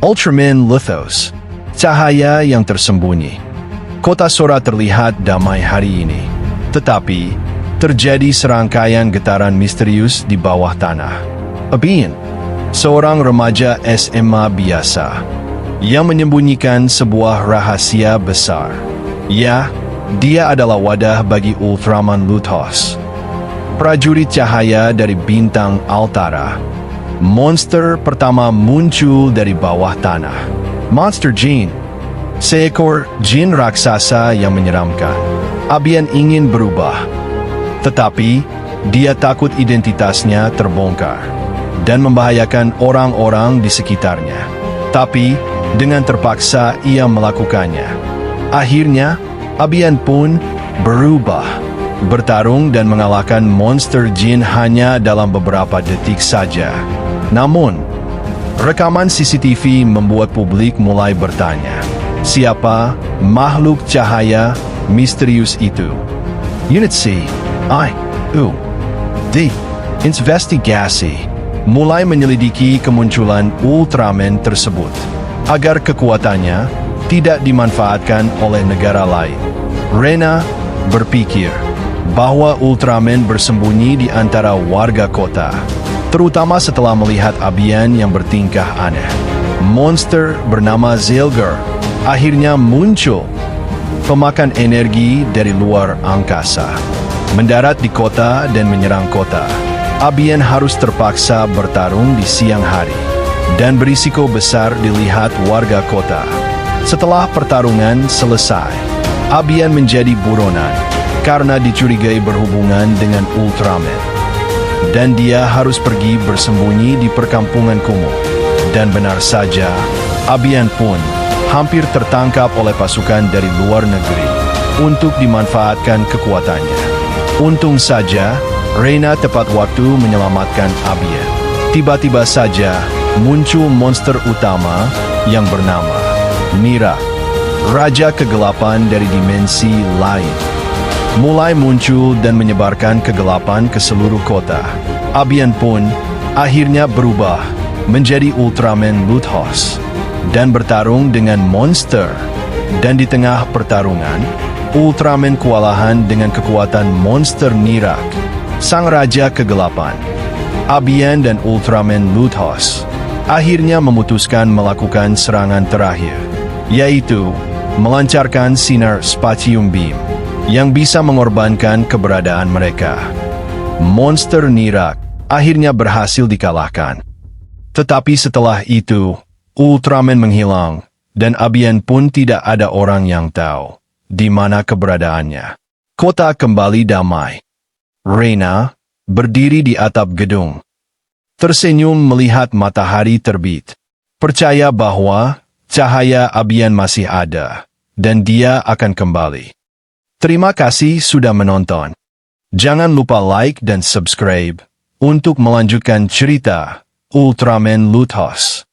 Ultraman Luthos. Cahaya yang tersembunyi. Kota Sora terlihat damai hari ini. Tetapi, terjadi serangkaian getaran misterius di bawah tanah. Abian, seorang remaja SMA biasa, yang menyembunyikan sebuah rahasia besar. Ya, dia adalah wadah bagi Ultraman Luthos. Prajurit cahaya dari bintang Altara. Monster pertama muncul dari bawah tanah. Monster Jin. Seekor jin raksasa yang menyeramkan. Abian ingin berubah. Tetapi, dia takut identitasnya terbongkar dan membahayakan orang-orang di sekitarnya. Tapi, dengan terpaksa ia melakukannya. Akhirnya, Abian pun berubah. Bertarung dan mengalahkan monster jin hanya dalam beberapa detik saja. Namun, rekaman CCTV membuat publik mulai bertanya, siapa makhluk cahaya misterius itu? Unit C, I, U, D, investigasi mulai menyelidiki kemunculan Ultraman tersebut agar kekuatannya tidak dimanfaatkan oleh negara lain. Reina berpikir bahwa Ultraman bersembunyi di antara warga kota, terutama setelah melihat Abian yang bertingkah aneh. Monster bernama Zilgar akhirnya muncul, pemakan energi dari luar angkasa, mendarat di kota dan menyerang kota. Abian harus terpaksa bertarung di siang hari, dan berisiko besar dilihat warga kota. Setelah pertarungan selesai, Abian menjadi buronan karena dicurigai berhubungan dengan Ultraman. Dan dia harus pergi bersembunyi di perkampungan kumuh. Dan benar saja, Abian pun hampir tertangkap oleh pasukan dari luar negeri untuk dimanfaatkan kekuatannya. Untung saja, Reina tepat waktu menyelamatkan Abian. Tiba-tiba saja muncul monster utama yang bernama Nirak, Raja Kegelapan dari dimensi lain. Mulai muncul dan menyebarkan kegelapan ke seluruh kota. Abian pun akhirnya berubah menjadi Ultraman Luthos dan bertarung dengan monster. Dan di tengah pertarungan, Ultraman kewalahan dengan kekuatan monster Nirak, sang Raja Kegelapan. Abian dan Ultraman Luthos akhirnya memutuskan melakukan serangan terakhir, yaitu melancarkan sinar Spatium Beam yang bisa mengorbankan keberadaan mereka. Monster Nirak akhirnya berhasil dikalahkan. Tetapi setelah itu, Ultraman menghilang, dan Abian pun tidak ada orang yang tahu di mana keberadaannya. Kota kembali damai. Reina berdiri di atap gedung, tersenyum melihat matahari terbit. Percaya bahwa cahaya Abian masih ada, dan dia akan kembali. Terima kasih sudah menonton. Jangan lupa like dan subscribe untuk melanjutkan cerita Ultraman Luthos.